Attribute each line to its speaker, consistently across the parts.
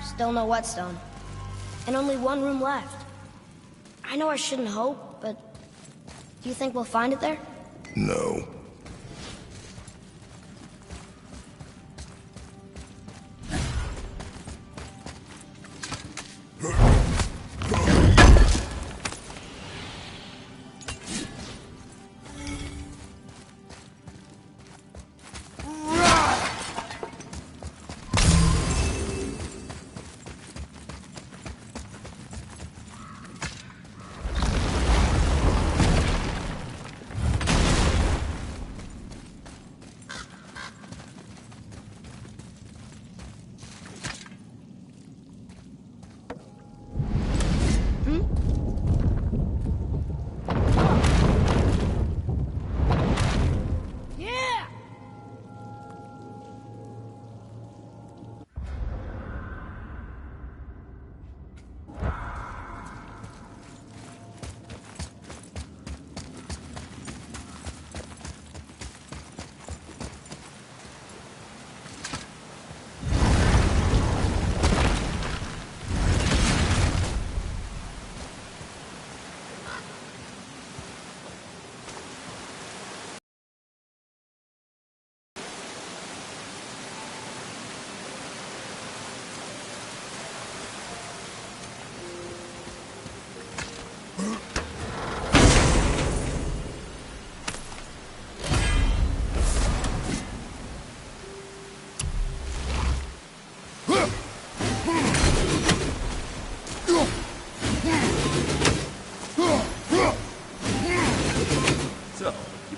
Speaker 1: Still no whetstone. And only one room left. I know I shouldn't hope, but do you think we'll find it there?
Speaker 2: No.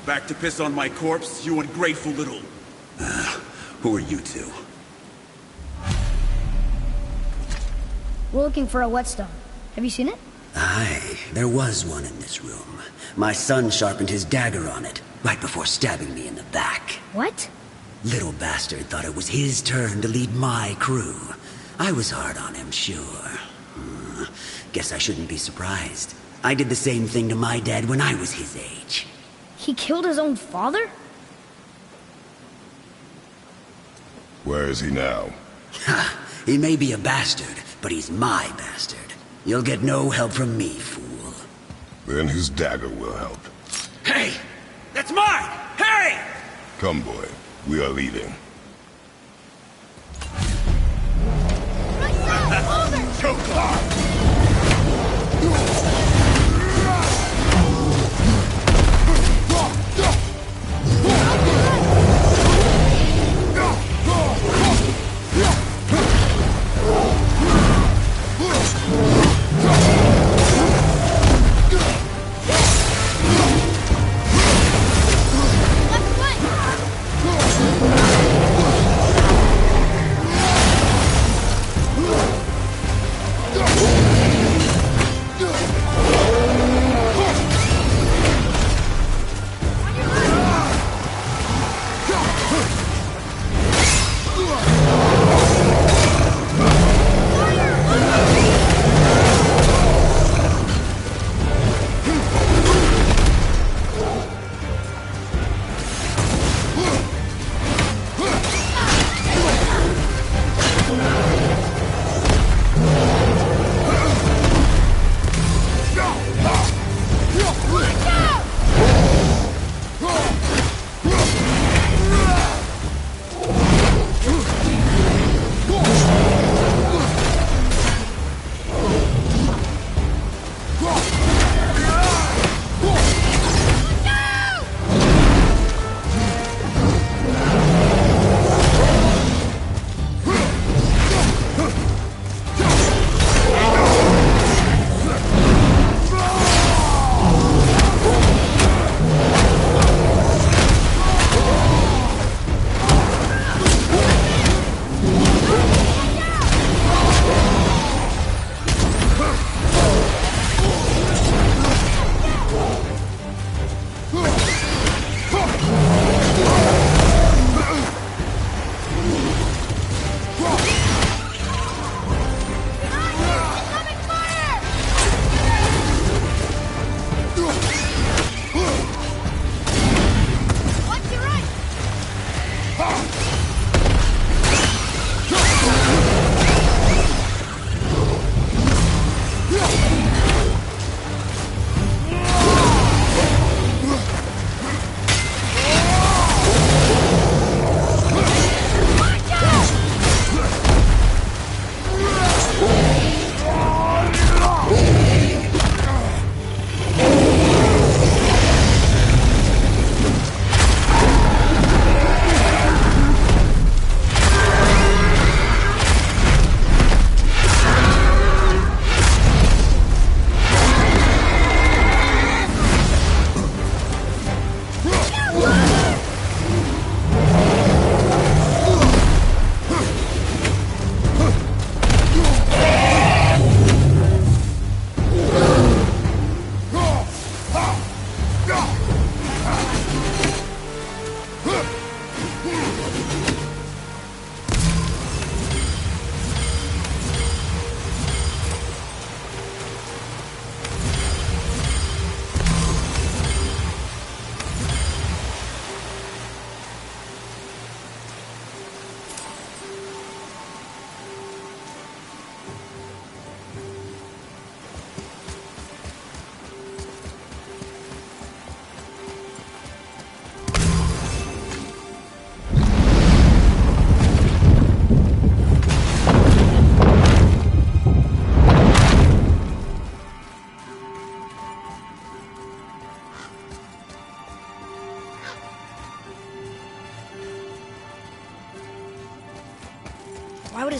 Speaker 3: Back to piss on my corpse, you ungrateful little... who are you two?
Speaker 1: We're looking for a whetstone. Have you seen it?
Speaker 4: Aye, there was one in this room. My son sharpened his dagger on it, right before stabbing me in the back.
Speaker 1: What?
Speaker 4: Little bastard thought it was his turn to lead my crew. I was hard on him, sure. Guess I shouldn't be surprised. I did the same thing to my dad when I was his age.
Speaker 1: He killed his own father?
Speaker 2: Where is he now?
Speaker 4: Ha! He may be a bastard, but he's my bastard. You'll get no help from me, fool.
Speaker 2: Then his dagger will help.
Speaker 3: Hey! That's mine! Hey!
Speaker 2: Come, boy. We are leaving.
Speaker 1: Right side! Over!
Speaker 2: Choke hard!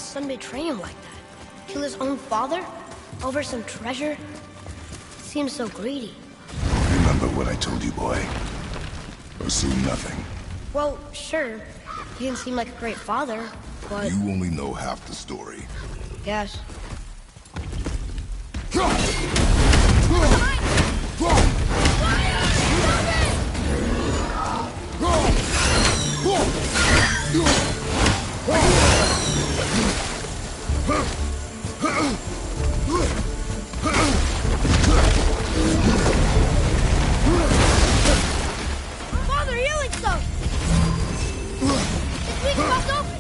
Speaker 1: his son betray him like that? Kill his own father? Over some treasure? Seems so greedy.
Speaker 2: Remember what I told you, boy. Assume nothing.
Speaker 1: Well, sure. He didn't seem like a great father, but...
Speaker 2: You only know half the story.
Speaker 1: Guess. Father, healing stuff! His wings popped open!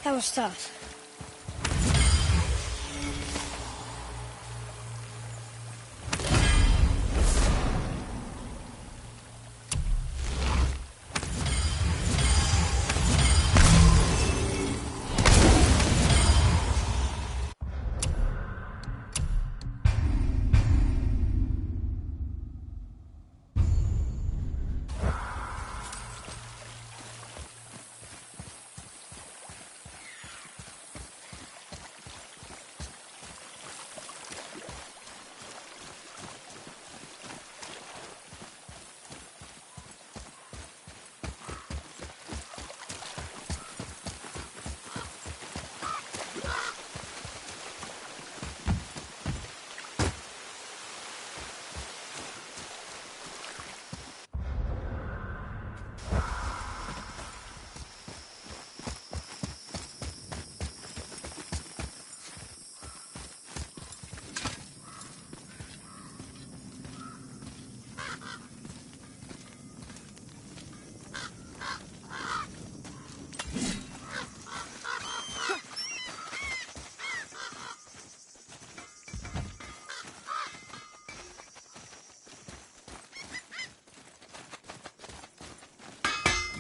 Speaker 1: That was tough.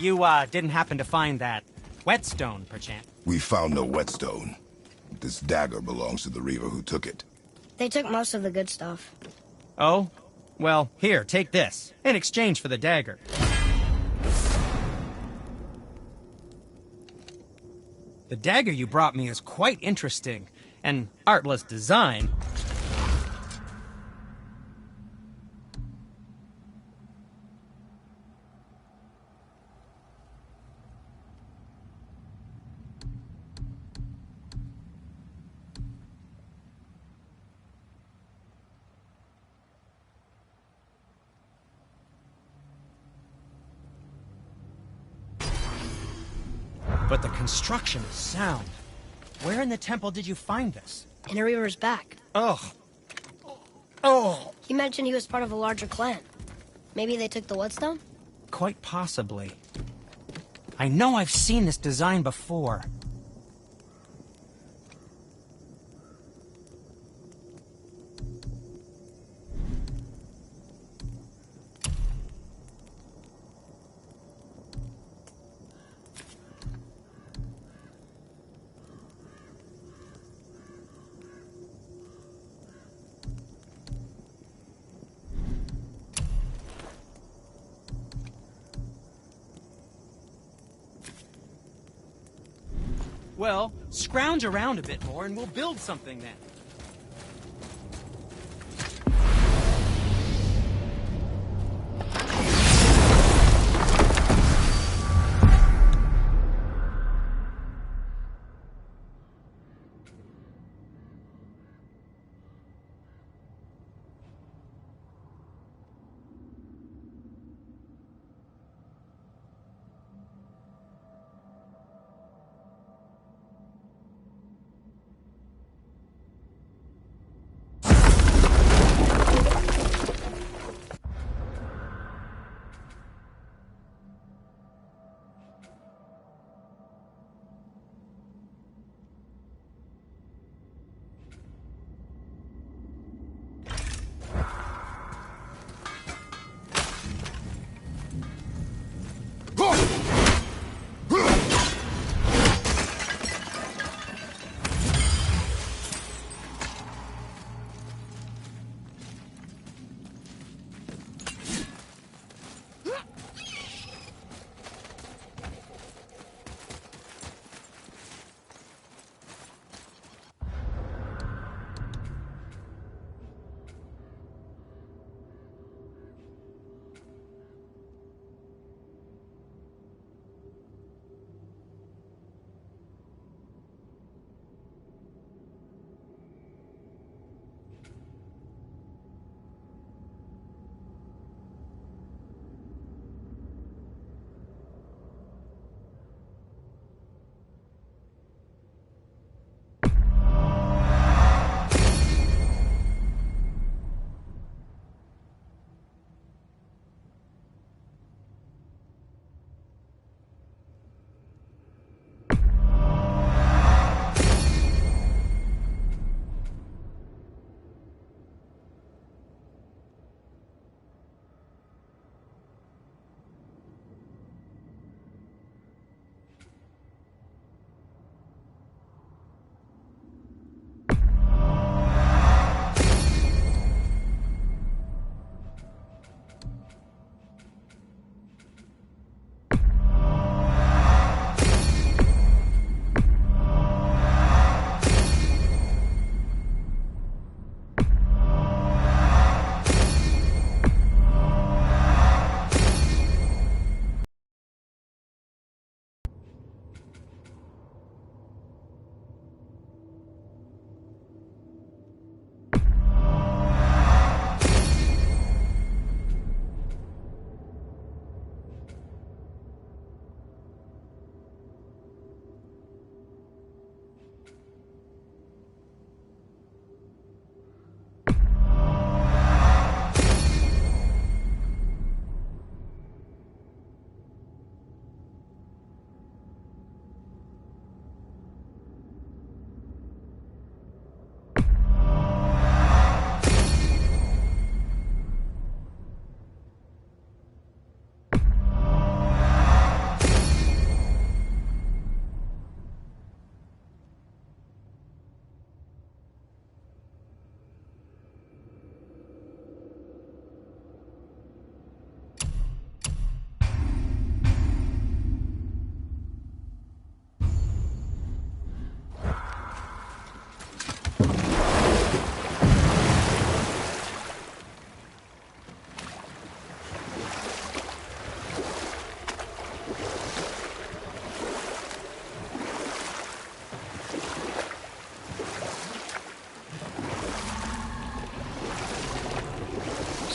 Speaker 5: You, didn't happen to find that whetstone, perchance?
Speaker 2: We found no whetstone. This dagger belongs to the Reaver who took it.
Speaker 1: They took most of the good stuff.
Speaker 5: Oh? Well, here, take this, in exchange for the dagger. The dagger you brought me is quite interesting. An artless design. But the construction is sound. Where in the temple did you find this?
Speaker 1: In a Reaver's back.
Speaker 5: Ugh. Oh.
Speaker 1: He mentioned he was part of a larger clan. Maybe they took the whetstone?
Speaker 5: Quite possibly. I know I've seen this design before. Well, scrounge around a bit more and we'll build something then.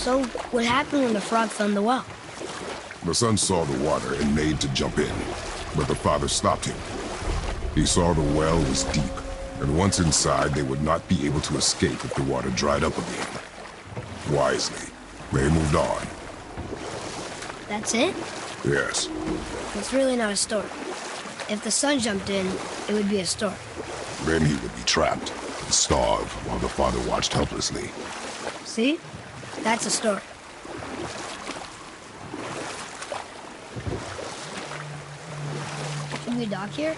Speaker 1: So, what happened when the frog found the well?
Speaker 2: The son saw the water and made to jump in, but the father stopped him. He saw the well was deep, and once inside, they would not be able to escape if the water dried up again. Wisely, they moved on.
Speaker 1: That's it?
Speaker 2: Yes.
Speaker 1: It's really not a story. If the son jumped in, it would be a story.
Speaker 2: Then he would be trapped and starve while the father watched helplessly.
Speaker 1: See? That's a story. Should we dock here?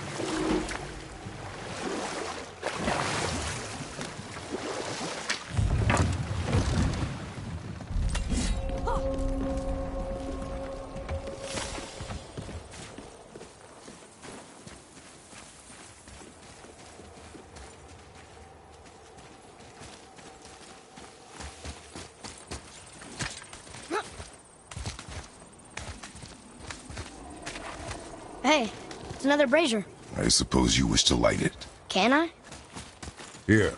Speaker 1: Hey, it's another brazier.
Speaker 2: I suppose you wish to light it.
Speaker 1: Can I?
Speaker 2: Here.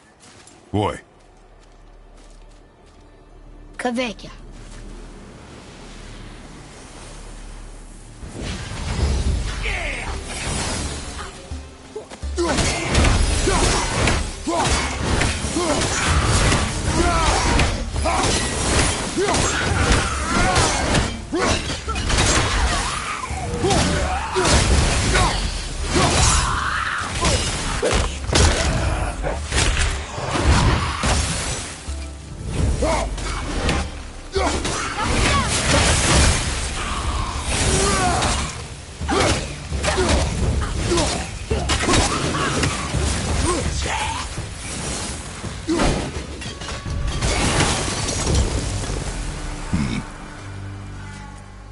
Speaker 2: Boy.
Speaker 1: Kavekya.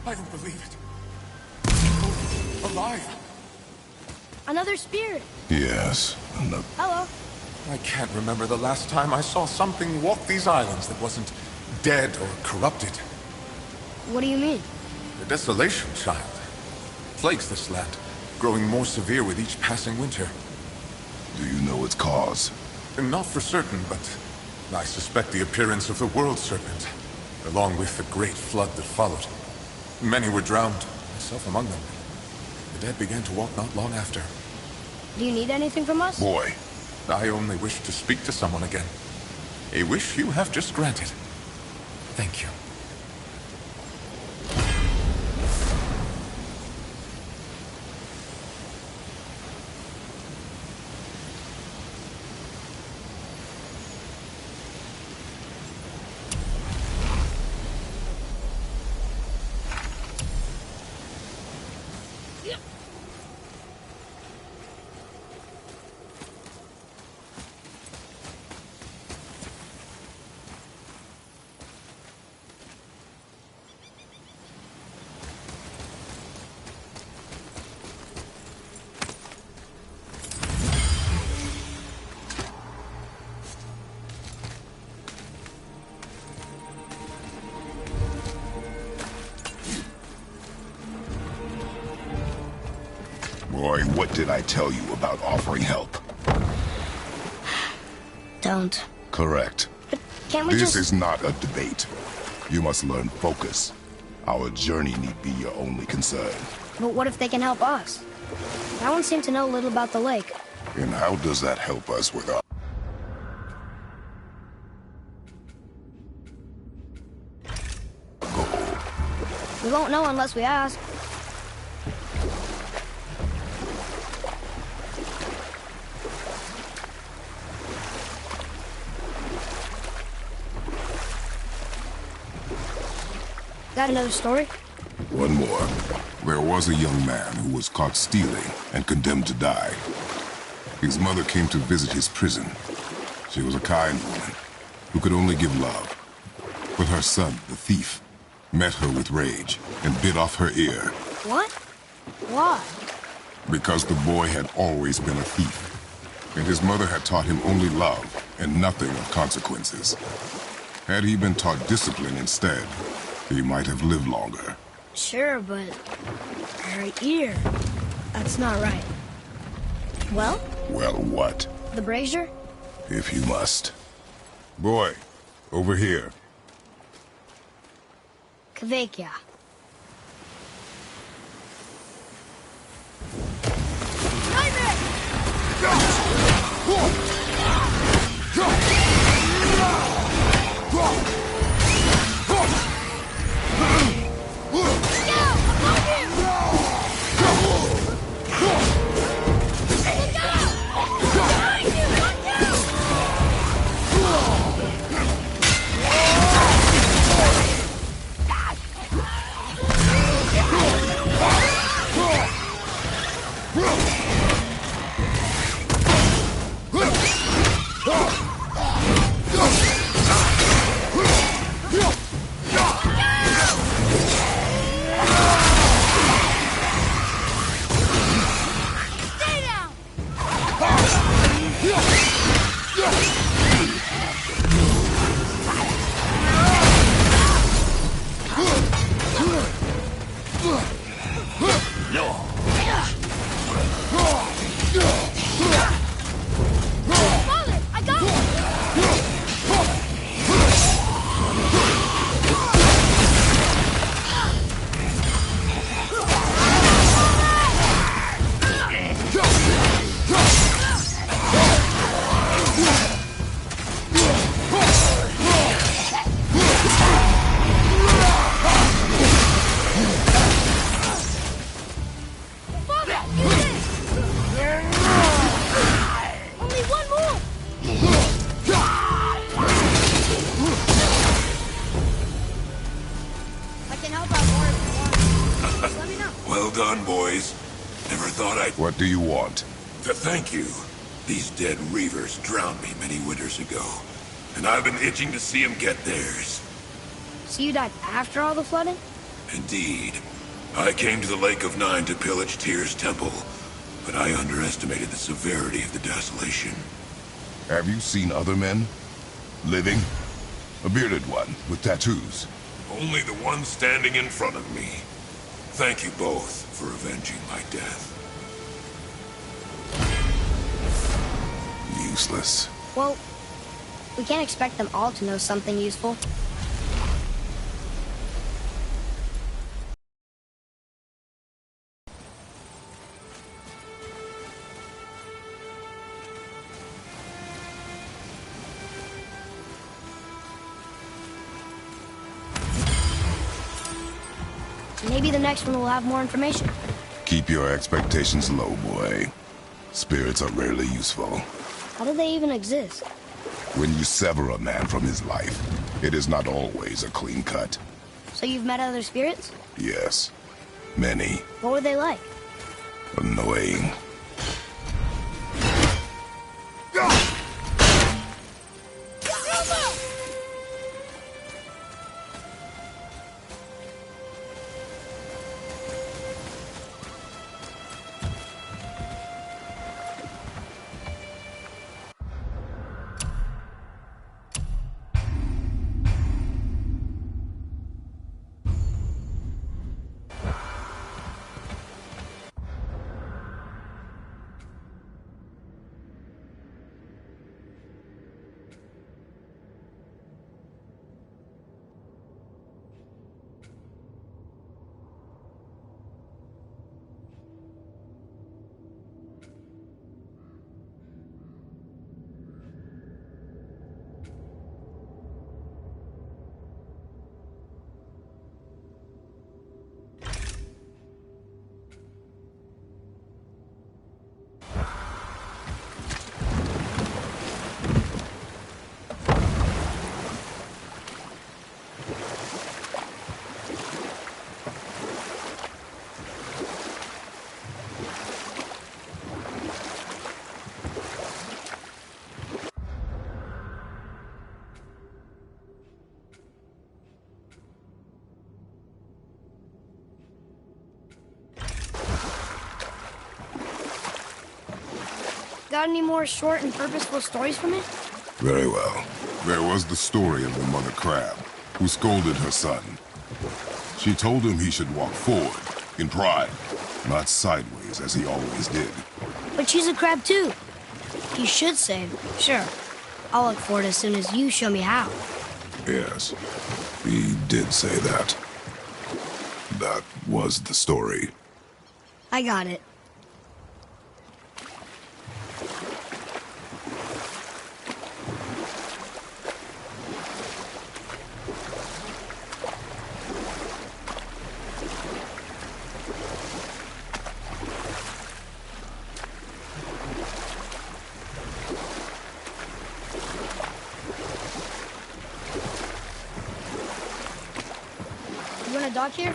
Speaker 3: I don't believe it. Oh, alive.
Speaker 1: Another spirit.
Speaker 2: Yes.
Speaker 1: Hello.
Speaker 3: I can't remember the last time I saw something walk these islands that wasn't dead or corrupted.
Speaker 1: What do you mean?
Speaker 3: The desolation, child. Plagues this land, growing more severe with each passing winter.
Speaker 2: Do you know its cause?
Speaker 3: Not for certain, but I suspect the appearance of the World Serpent, along with the great flood that followed. Many were drowned, myself among them. The dead began to walk not long after.
Speaker 1: Do you need anything from us?
Speaker 2: Boy.
Speaker 3: I only wish to speak to someone again. A wish you have just granted. Thank you.
Speaker 2: Boy, what did I tell you about offering help?
Speaker 1: Don't.
Speaker 2: Correct.
Speaker 1: But can't we
Speaker 2: This
Speaker 1: just...
Speaker 2: is not a debate. You must learn focus. Our journey need be your only concern.
Speaker 1: But what if they can help us? That one seemed to know a little about the lake.
Speaker 2: And how does that help us with our... goal?
Speaker 1: We won't know unless we ask. Got another story?
Speaker 2: One more. There was a young man who was caught stealing and condemned to die. His mother came to visit his prison. She was a kind woman who could only give love. But her son, the thief, met her with rage and bit off her ear.
Speaker 1: What? Why?
Speaker 2: Because the boy had always been a thief. And his mother had taught him only love and nothing of consequences. Had he been taught discipline instead, he might have lived longer.
Speaker 1: Sure, but... her ear... that's not right. Well?
Speaker 2: Well, what?
Speaker 1: The brazier?
Speaker 2: If you must. Boy, over here.
Speaker 1: Kvekia.
Speaker 2: What do you want?
Speaker 6: To thank you. These dead Reavers drowned me many winters ago, and I've been itching to see them get theirs.
Speaker 1: So you died after all the flooding?
Speaker 6: Indeed. I came to the Lake of Nine to pillage Tyr's temple, but I underestimated the severity of the desolation.
Speaker 2: Have you seen other men? Living? A bearded one with tattoos?
Speaker 6: Only the one standing in front of me. Thank you both for avenging my death.
Speaker 2: Useless.
Speaker 1: Well, we can't expect them all to know something useful. Maybe the next one will have more information.
Speaker 2: Keep your expectations low, boy. Spirits are rarely useful.
Speaker 1: How do they even exist?
Speaker 2: When you sever a man from his life, it is not always a clean cut.
Speaker 1: So you've met other spirits?
Speaker 2: Yes. Many.
Speaker 1: What were they like?
Speaker 2: Annoying.
Speaker 1: Got any more short and purposeful stories from it?
Speaker 2: Very well. There was the story of the mother crab, who scolded her son. She told him he should walk forward, in pride, not sideways as he always did.
Speaker 1: But she's a crab too. You should say, sure. I'll look for it as soon as you show me how.
Speaker 2: Yes, he did say that. That was the story.
Speaker 1: I got it. You want a dock here?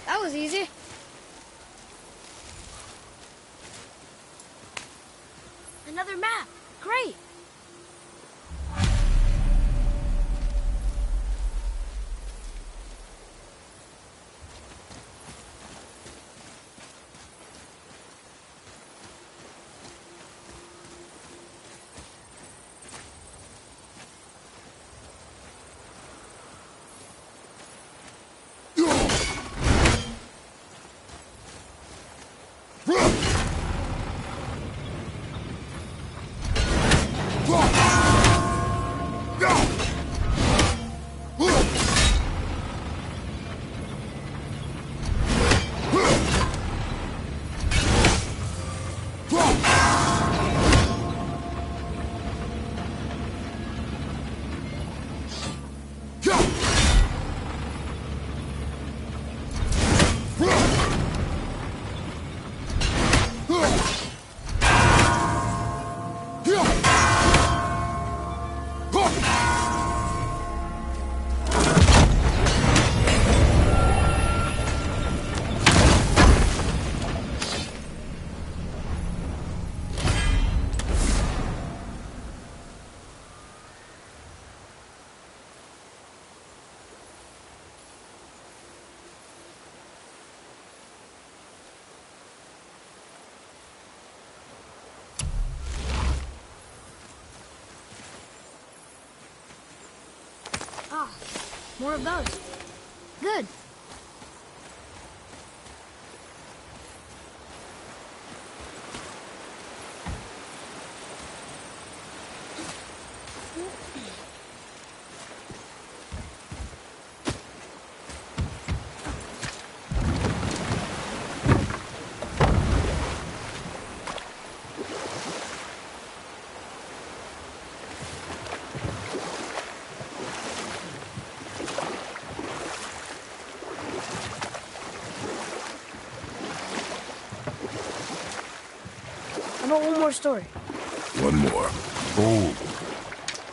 Speaker 1: That was easy. Another map. Great. Ah, more of those. Good. How about one more story?
Speaker 2: One more. Oh,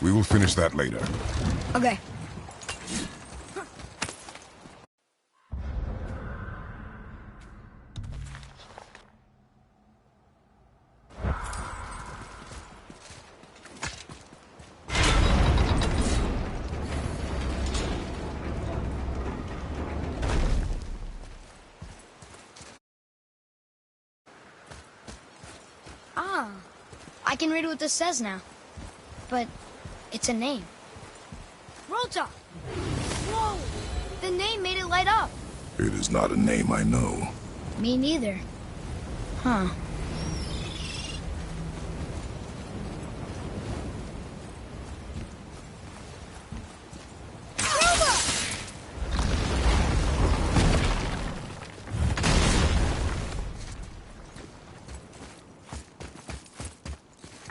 Speaker 2: we will finish that later.
Speaker 1: Okay. Ah, I can read what this says now. But it's a name. Rota! Whoa! The name made it light up.
Speaker 2: It is not a name I know.
Speaker 1: Me neither. Huh.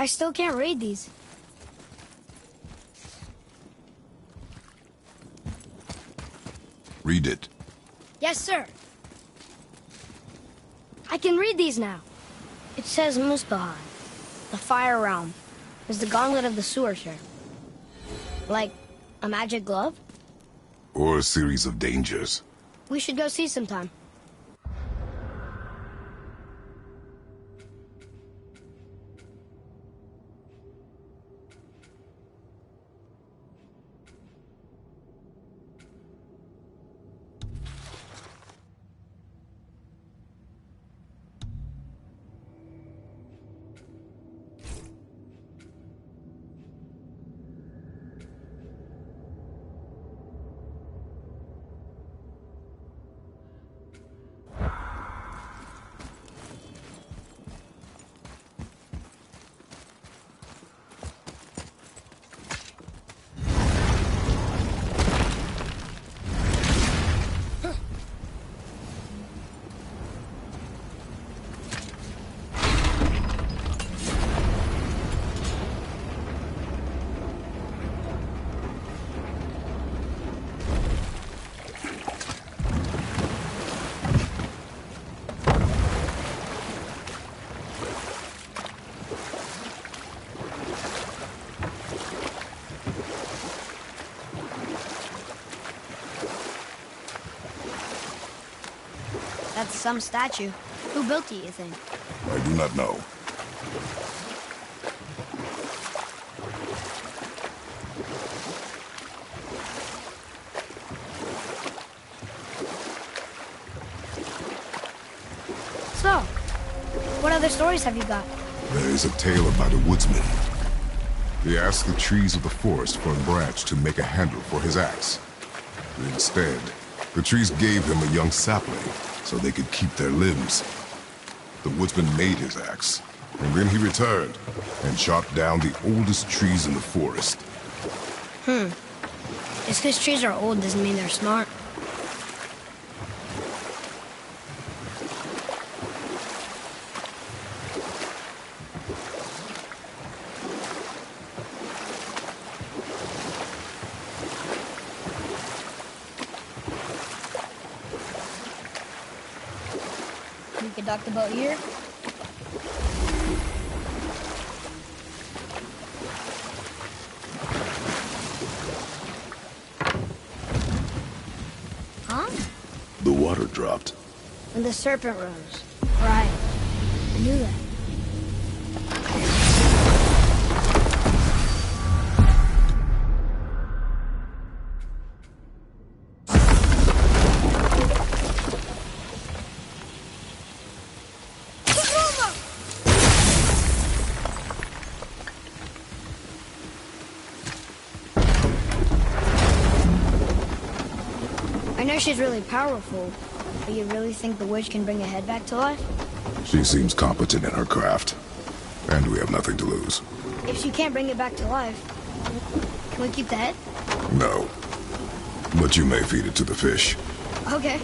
Speaker 1: I still can't read these.
Speaker 2: Read it.
Speaker 1: Yes, sir. I can read these now. It says Muspelheim, the Fire Realm, is the gauntlet of the sewer share. Like a magic glove?
Speaker 2: Or a series of dangers.
Speaker 1: We should go see sometime. some statue. Who built it, you think?
Speaker 2: I do not know.
Speaker 1: So, what other stories have you got?
Speaker 2: There is a tale about a woodsman. He asked the trees of the forest for a branch to make a handle for his axe. But instead, the trees gave him a young sapling so they could keep their limbs. The woodsman made his axe, and then he returned and chopped down the oldest trees in the forest.
Speaker 1: Just because trees are old doesn't mean they're smart. We could dock the boat here. Huh?
Speaker 2: The water dropped.
Speaker 1: And the serpent rose. Right. I knew that. I know she's really powerful, but you really think the witch can bring a head back to life?
Speaker 2: She seems competent in her craft, and we have nothing to lose.
Speaker 1: If she can't bring it back to life, can we keep the head?
Speaker 2: No. But you may feed it to the fish.
Speaker 1: Okay.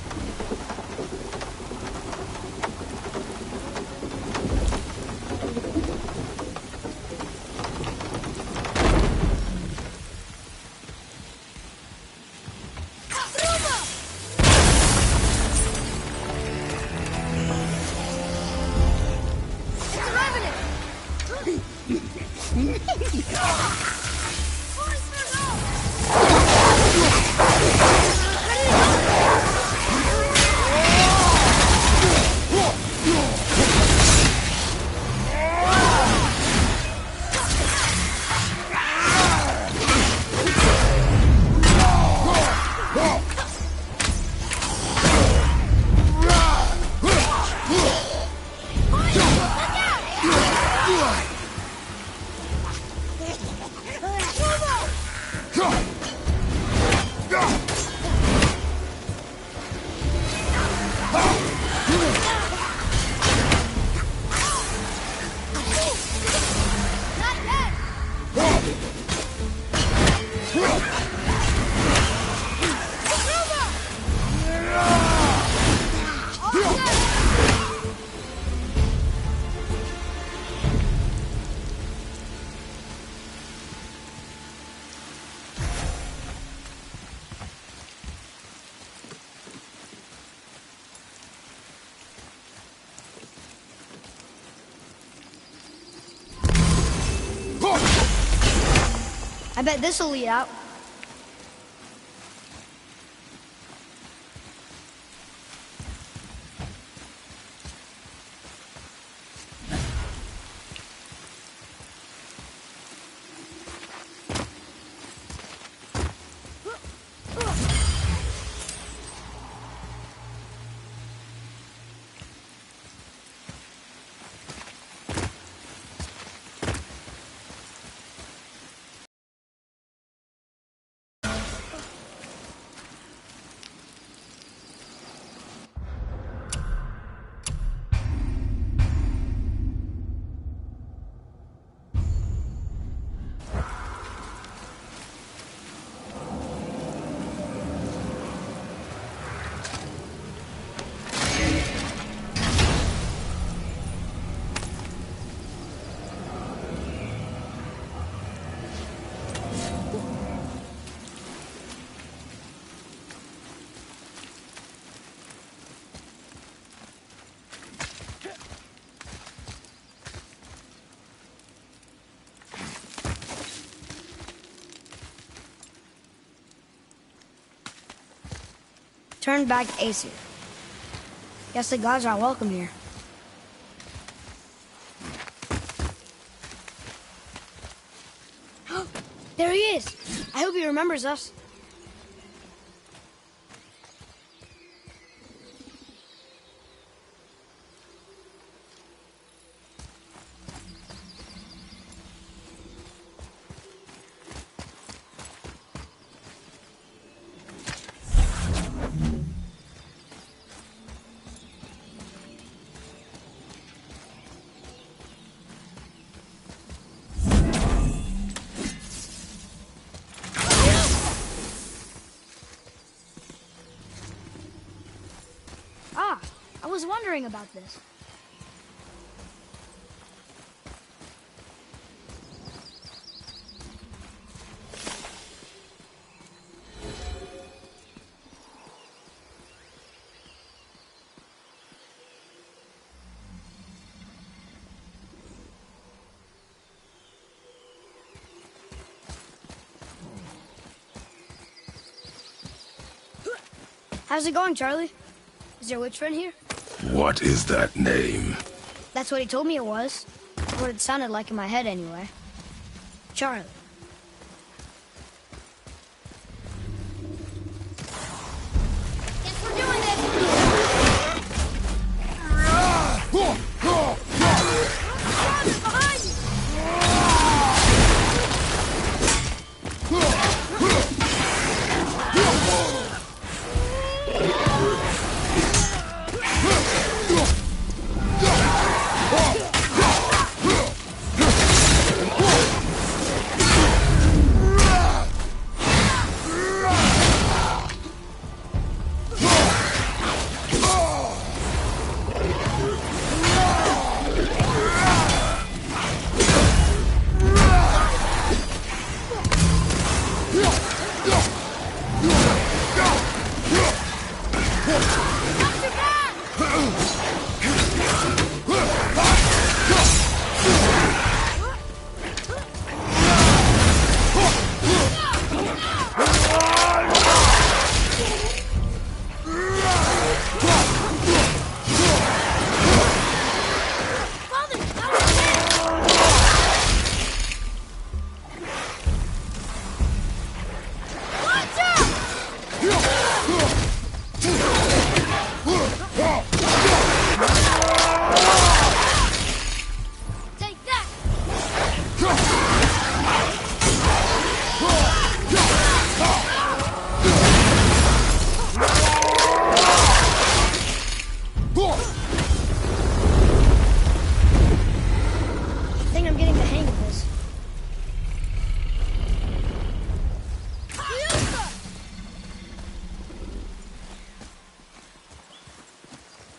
Speaker 1: I bet this'll lead out. Turn back Aesir. Guess the gods are welcome here. There he is! I hope he remembers us. I was wondering about this. How's it going, Charlie? Is your witch friend here?
Speaker 2: What is that name?
Speaker 1: That's what he told me it was. What it sounded like in my head, anyway. Charlie. Guess we're doing this! Behind you!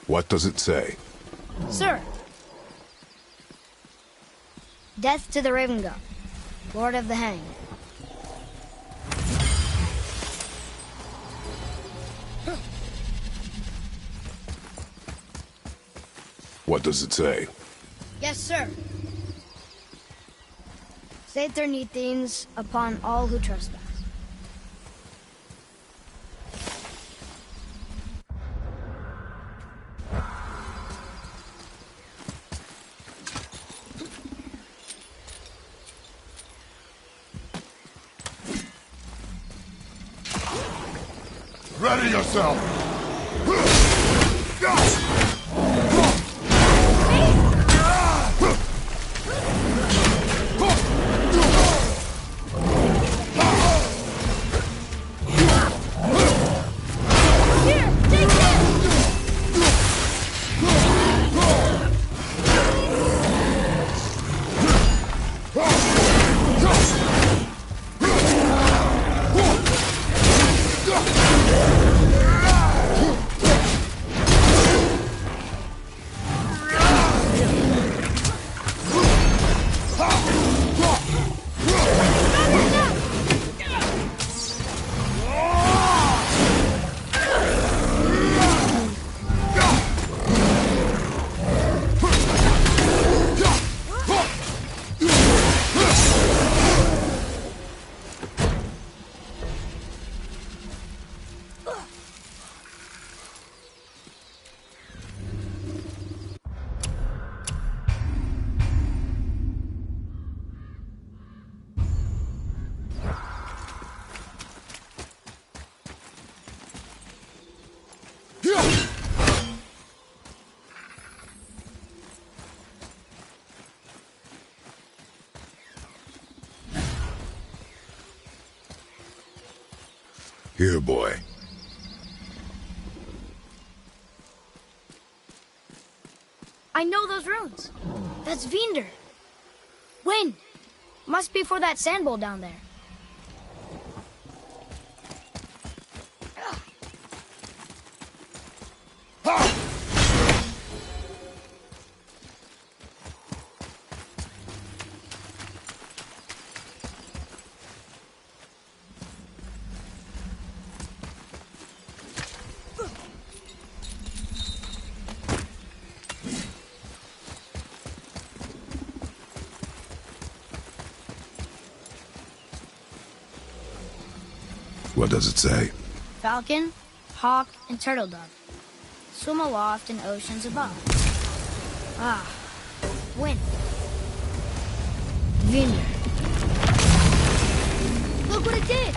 Speaker 2: What does it say?
Speaker 1: Sir. Death to the Raven God, Lord of the Hanged.
Speaker 2: What does it say?
Speaker 1: Yes, sir. Saturnithines upon all who trespass.
Speaker 2: Ready yourself! Here, boy.
Speaker 1: I know those runes. That's Vinder. Wind. Must be for that sand bowl down there.
Speaker 2: What does it say?
Speaker 1: Falcon, hawk, and turtle dove. Swim aloft in oceans above. Ah, wind. Vineyard. Look what it did!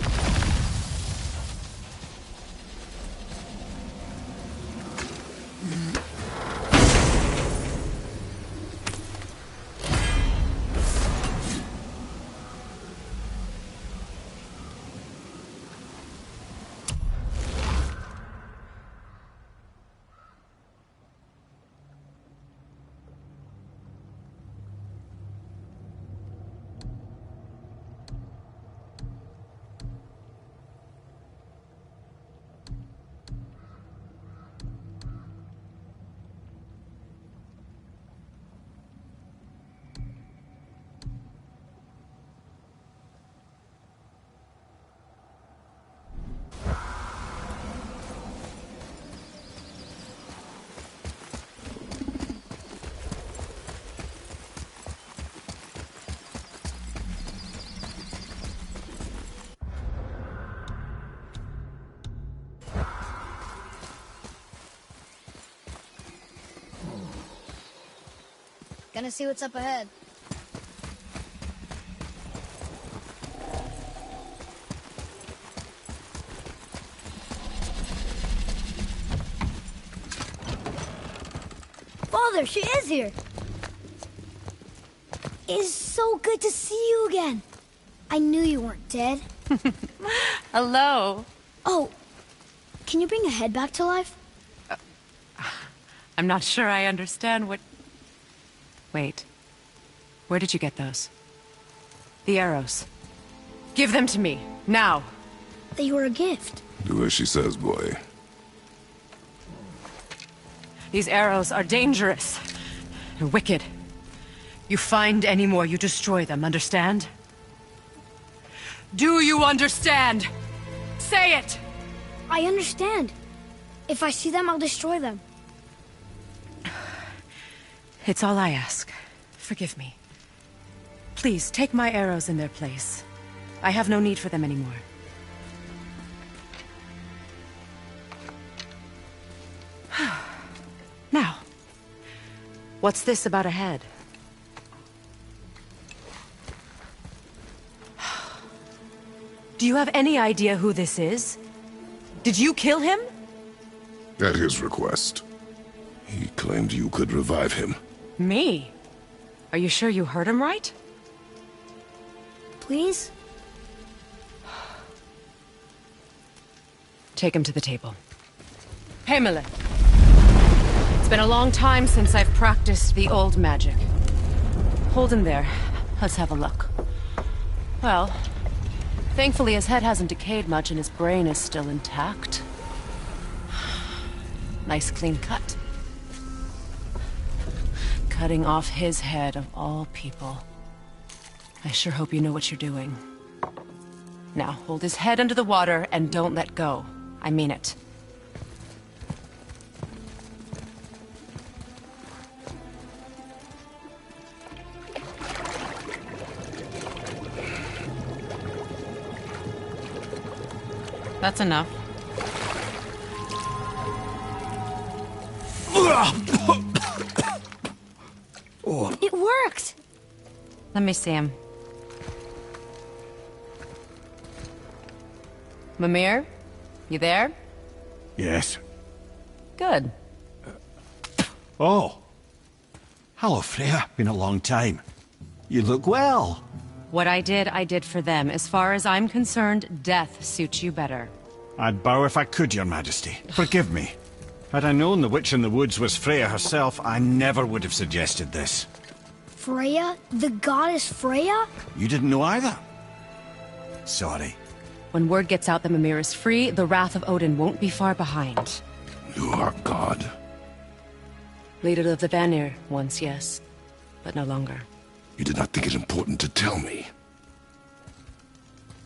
Speaker 1: Gonna see what's up ahead. Father, she is here. It is so good to see you again. I knew you weren't dead.
Speaker 7: Hello.
Speaker 1: Oh, can you bring a head back to life?
Speaker 7: I'm not sure I understand what... Wait. Where did you get those? The arrows. Give them to me, now.
Speaker 1: They were a gift.
Speaker 2: Do as she says, boy.
Speaker 7: These arrows are dangerous and wicked. You find any more, you destroy them, understand? Do you understand? Say it!
Speaker 1: I understand. If I see them, I'll destroy them.
Speaker 7: It's all I ask. Forgive me. Please, take my arrows in their place. I have no need for them anymore. Now, what's this about a head? Do you have any idea who this is? Did you kill him?
Speaker 2: At his request. He claimed you could revive him.
Speaker 7: Me? Are you sure you heard him right?
Speaker 1: Please?
Speaker 7: Take him to the table. Hamlet. It's been a long time since I've practiced the old magic. Hold him there. Let's have a look. Well, thankfully his head hasn't decayed much and his brain is still intact. Nice clean cut. Cutting off his head of all people. I sure hope you know what you're doing. Now, hold his head under the water and don't let go. I mean it. That's enough.
Speaker 1: It worked!
Speaker 7: Let me see him. Mimir? You there?
Speaker 8: Yes.
Speaker 7: Good.
Speaker 8: Oh. Hello, Freya. Been a long time. You look well.
Speaker 7: What I did for them. As far as I'm concerned, death suits you better.
Speaker 8: I'd bow if I could, Your Majesty. Forgive me. Had I known the witch in the woods was Freya herself, I never would have suggested this.
Speaker 1: Freya? The goddess Freya?
Speaker 8: You didn't know either? Sorry.
Speaker 7: When word gets out that Mimir is free, the wrath of Odin won't be far behind.
Speaker 6: You are God.
Speaker 7: Leader of the Vanir, once, yes. But no longer.
Speaker 6: You did not think it important to tell me.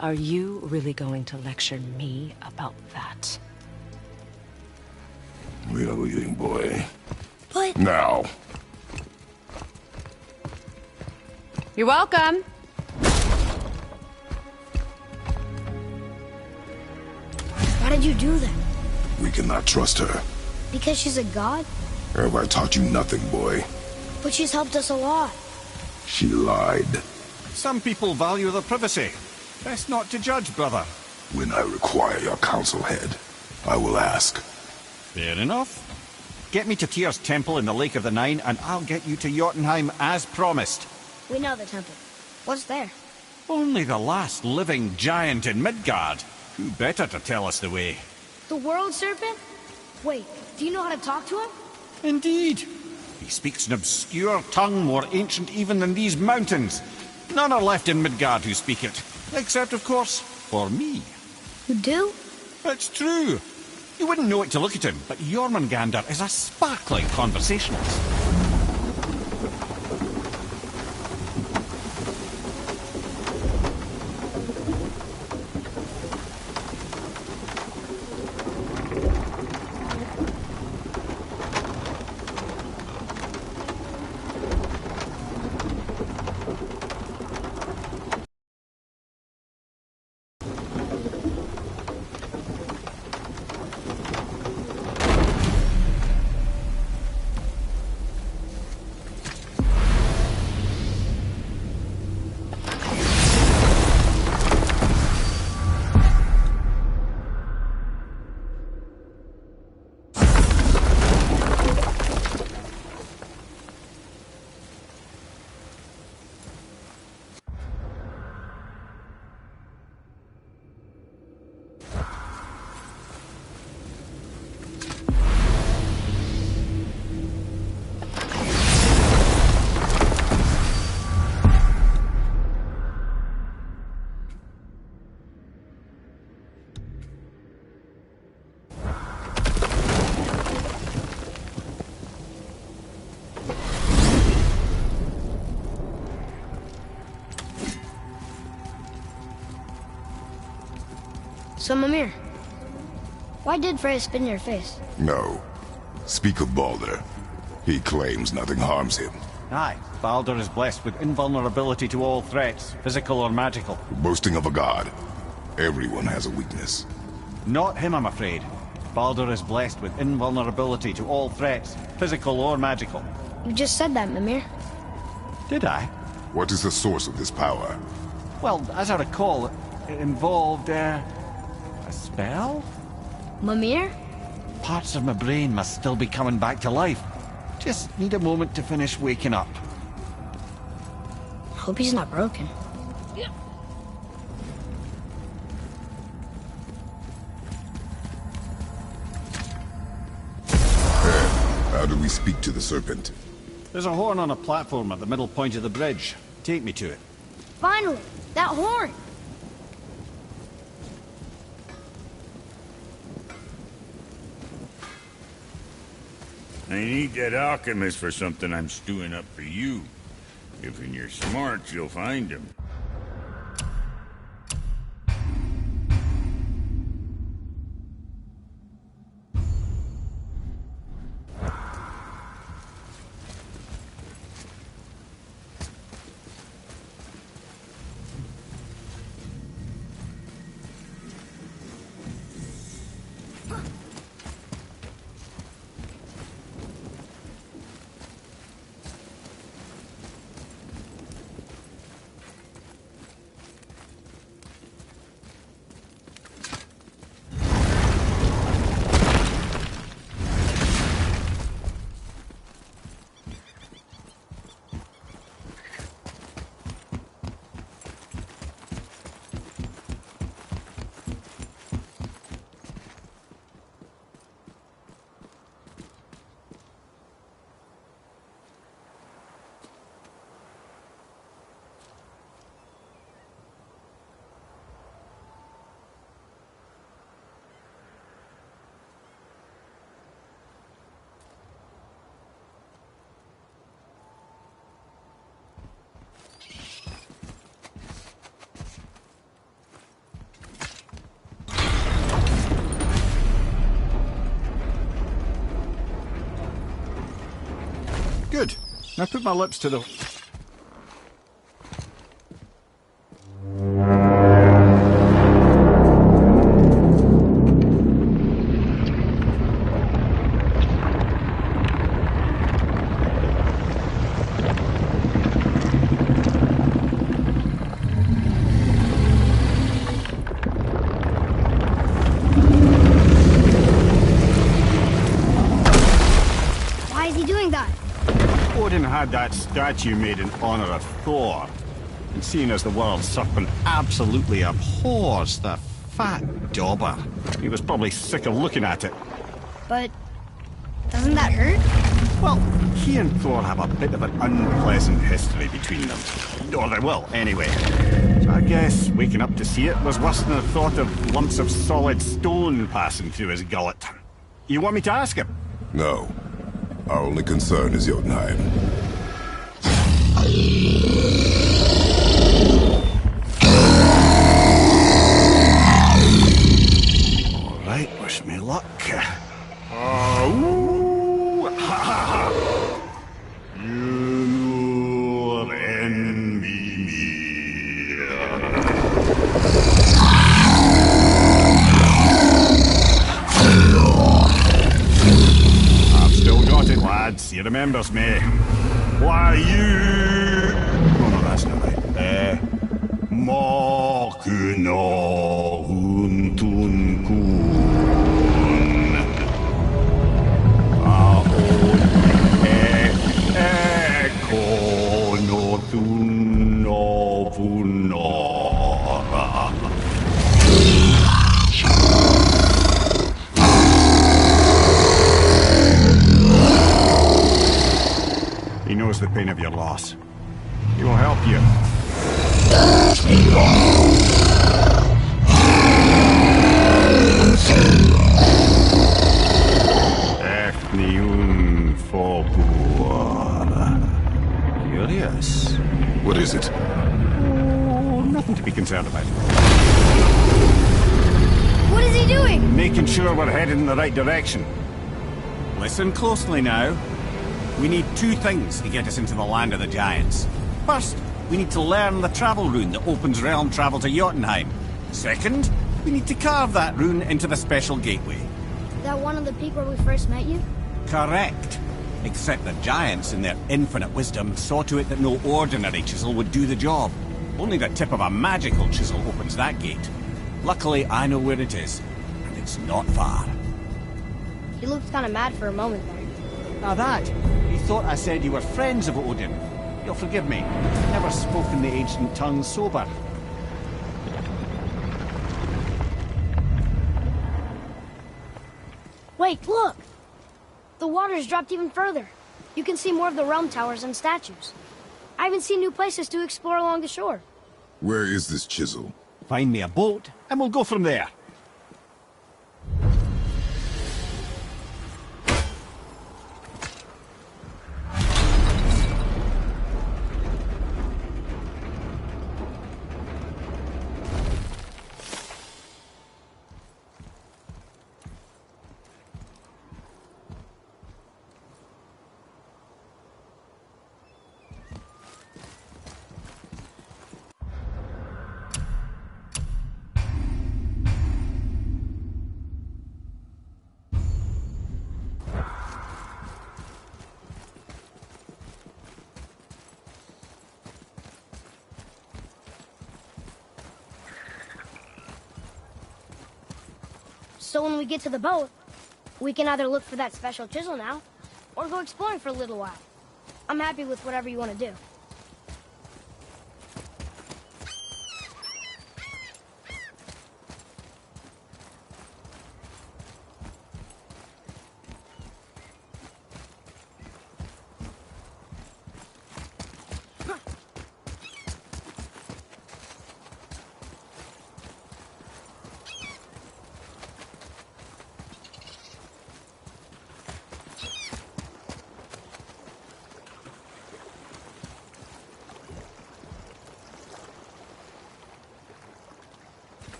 Speaker 7: Are you really going to lecture me about that?
Speaker 6: We are leaving, boy.
Speaker 1: But...
Speaker 6: Now.
Speaker 7: You're welcome!
Speaker 1: Why did you do that?
Speaker 2: We cannot trust her.
Speaker 1: Because she's a god?
Speaker 2: Have I taught you nothing, boy?
Speaker 1: But she's helped us a lot.
Speaker 2: She lied.
Speaker 8: Some people value their privacy. Best not to judge, brother.
Speaker 2: When I require your council head, I will ask.
Speaker 8: Fair enough. Get me to Tyr's temple in the Lake of the Nine, and I'll get you to Jotunheim as promised.
Speaker 1: We know the temple. What's there?
Speaker 8: Only the last living giant in Midgard. Who better to tell us the way?
Speaker 1: The world serpent? Wait, do you know how to talk to him?
Speaker 8: Indeed. He speaks an obscure tongue more ancient even than these mountains. None are left in Midgard who speak it. Except, of course, for me.
Speaker 1: You do?
Speaker 8: It's true. You wouldn't know it to look at him, but Jormungandr is a sparkling conversationalist.
Speaker 1: So, Mimir, why did Freya spit in your face?
Speaker 2: No. Speak of Baldur. He claims nothing harms him.
Speaker 8: Aye, Baldur is blessed with invulnerability to all threats, physical or magical.
Speaker 2: Boasting of a god. Everyone has a weakness.
Speaker 8: Not him, I'm afraid. Baldur is blessed with invulnerability to all threats, physical or magical.
Speaker 1: You just said that, Mimir.
Speaker 8: Did I?
Speaker 2: What is the source of this power?
Speaker 8: Well, as I recall, it involved, a spell?
Speaker 1: Mimir?
Speaker 8: Parts of my brain must still be coming back to life. Just need a moment to finish waking up.
Speaker 1: Hope he's not broken.
Speaker 2: How do we speak to the serpent?
Speaker 8: There's a horn on a platform at the middle point of the bridge. Take me to it.
Speaker 1: Finally! That horn!
Speaker 9: I need that alchemist for something I'm stewing up for you. If in your smarts, you'll find him.
Speaker 8: I put my lips to the...
Speaker 1: Why is he doing that?
Speaker 8: Odin had that statue made in honor of Thor. And seeing as the world serpent absolutely abhors the fat dauber, he was probably sick of looking at it.
Speaker 1: But doesn't that hurt?
Speaker 8: Well, he and Thor have a bit of an unpleasant history between them. Or they will, anyway. So I guess waking up to see it was worse than the thought of lumps of solid stone passing through his gullet. You want me to ask him?
Speaker 2: No. Our only concern is Jotunheim.
Speaker 8: All right, wish me luck. Ooh, ha, ha, ha. You envy me. I've still got it, lads. He remembers me. Why, you... Oh, no, that's not right. Makuna huntun kun. Aon ekonotun novunora. He knows the pain of your loss. He will help you. Ethniun Fobur. Curious.
Speaker 2: What is it?
Speaker 8: Oh, nothing to be concerned about.
Speaker 1: What is he doing?
Speaker 8: Making sure we're headed in the right direction. Listen closely now. We need two things to get us into the land of the giants. First, we need to learn the travel rune that opens realm travel to Jotunheim. Second, we need to carve that rune into the special gateway.
Speaker 1: That one on the peak where we first met you?
Speaker 8: Correct. Except the giants, in their infinite wisdom, saw to it that no ordinary chisel would do the job. Only the tip of a magical chisel opens that gate. Luckily, I know where it is, and it's not far.
Speaker 1: He looked kind of mad for a moment there.
Speaker 8: Now that, he thought I said you were friends of Odin. You'll forgive me. I've never spoken the ancient tongue sober.
Speaker 1: Wait, look! The water's dropped even further. You can see more of the realm towers and statues. I even see new places to explore along the shore.
Speaker 2: Where is this chisel?
Speaker 8: Find me a boat, and we'll go from there.
Speaker 1: So when we get to the boat, we can either look for that special chisel now, or go exploring for a little while. I'm happy with whatever you want to do.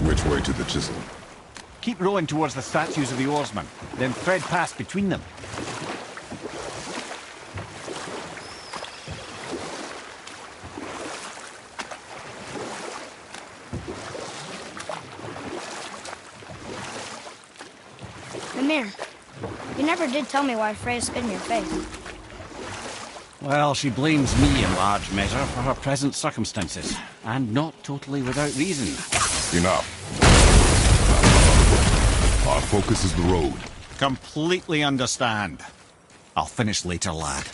Speaker 2: Which way to the chisel?
Speaker 8: Keep rowing towards the statues of the oarsmen, then thread past between them.
Speaker 1: Mimir, you never did tell me why Freya spit in your face.
Speaker 8: Well, she blames me in large measure for her present circumstances, and not totally without reason.
Speaker 2: Enough. Our focus is the road.
Speaker 8: Completely understand. I'll finish later, lad.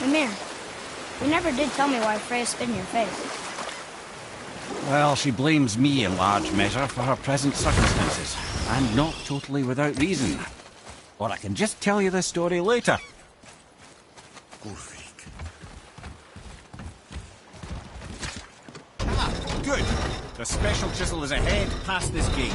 Speaker 1: Mimir, you never did tell me why Freya spit in your face.
Speaker 8: Well, she blames me in large measure for her present circumstances, and not totally without reason. Or I can just tell you the story later. Ah, good. The special chisel is ahead, past this gate.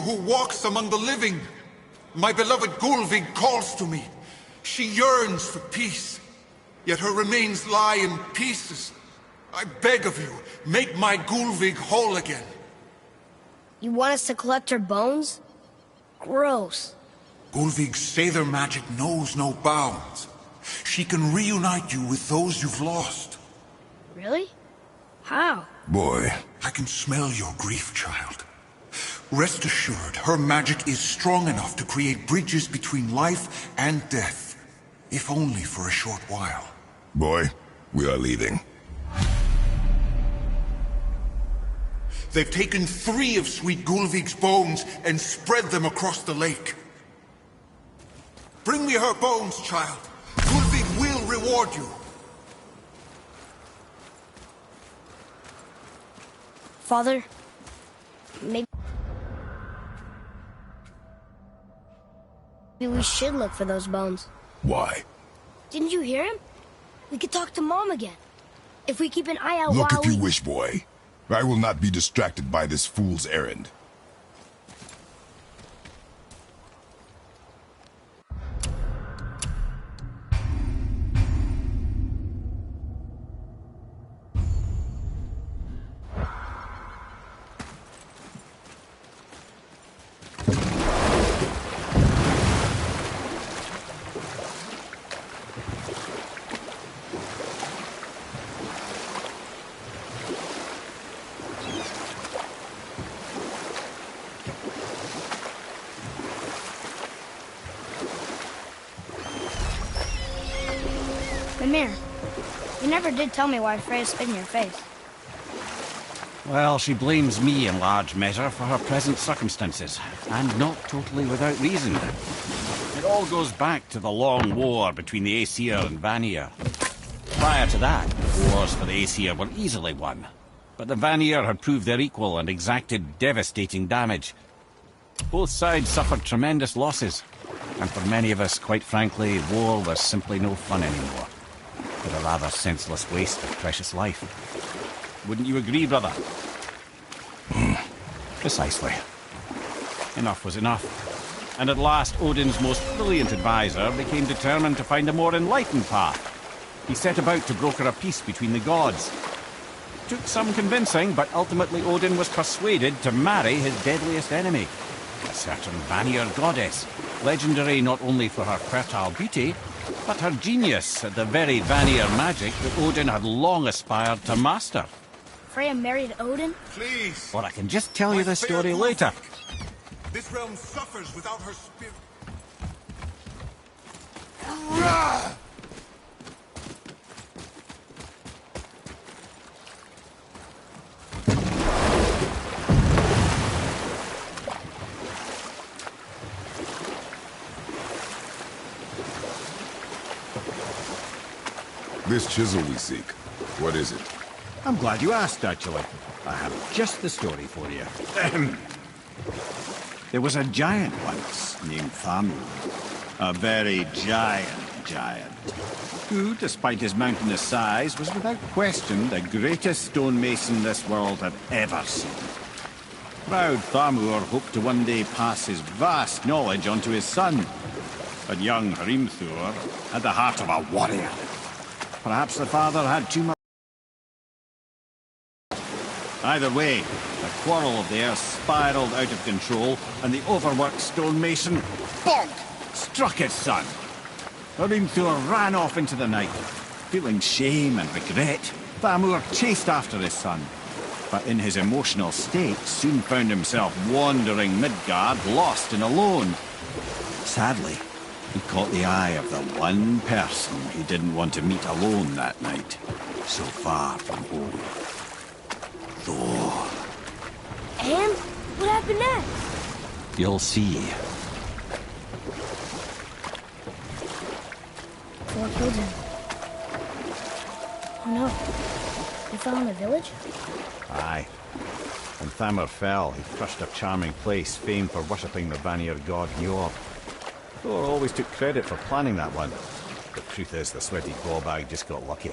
Speaker 10: who walks among the living. My beloved Gulvig calls to me. She yearns for peace, yet her remains lie in pieces. I beg of you, make my Gulvig whole again.
Speaker 1: You want us to collect her bones? Gross.
Speaker 10: Gulvig's Sather magic knows no bounds. She can reunite you with those you've lost.
Speaker 1: Really? How?
Speaker 2: Boy.
Speaker 10: I can smell your grief, child. Rest assured, her magic is strong enough to create bridges between life and death, if only for a short while.
Speaker 2: Boy, we are leaving.
Speaker 10: They've taken 3 of Sweet Gulvig's bones and spread them across the lake. Bring me her bones, child. Gulvig will reward you.
Speaker 1: Father, maybe we should look for those bones.
Speaker 2: Why?
Speaker 1: Didn't you hear him? We could talk to Mom again. If we keep an eye out
Speaker 2: Look
Speaker 1: while
Speaker 2: if you wish, boy. I will not be distracted by this fool's errand.
Speaker 1: Mimir, you never did tell me why Freya spit in your face.
Speaker 8: Well, she blames me in large measure for her present circumstances, and not totally without reason. It all goes back to the long war between the Aesir and Vanir. Prior to that, wars for the Aesir were easily won, but the Vanir had proved their equal and exacted devastating damage. Both sides suffered tremendous losses, and for many of us, quite frankly, war was simply no fun anymore. But a rather senseless waste of precious life. Wouldn't you agree, brother? Precisely. Enough was enough. And at last, Odin's most brilliant advisor became determined to find a more enlightened path. He set about to broker a peace between the gods. Took some convincing, but ultimately Odin was persuaded to marry his deadliest enemy, a certain Vanir goddess, legendary not only for her fertile beauty, but her genius at the very Vanir magic that Odin had long aspired to master.
Speaker 1: Freya married Odin?
Speaker 10: Please.
Speaker 8: Or I can just tell you the story later.
Speaker 10: This realm suffers without her spirit.
Speaker 2: This chisel we seek, what is it?
Speaker 8: I'm glad you asked, actually. I have just the story for you. There was a giant once named Thamur. A very giant, who, despite his mountainous size, was without question the greatest stonemason this world had ever seen. Proud Thamur hoped to one day pass his vast knowledge on to his son. But young Hrimthur had the heart of a warrior. Perhaps the father had too much. Either way, the quarrel of theirs spiraled out of control, and the overworked stonemason, bonk, struck his son. Hrimthur ran off into the night. Feeling shame and regret, Thamur chased after his son, but in his emotional state soon found himself wandering Midgard, lost and alone. Sadly, he caught the eye of the one person he didn't want to meet alone that night, so far from home. Thor.
Speaker 1: And? What happened next?
Speaker 8: You'll see.
Speaker 1: Thor killed him. Oh no. He fell in the village?
Speaker 8: Aye. When Thamur fell, he crushed a charming place famed for worshipping the Vanir god Njord. Thor always took credit for planning that one. The truth is, the sweaty ballbag just got lucky.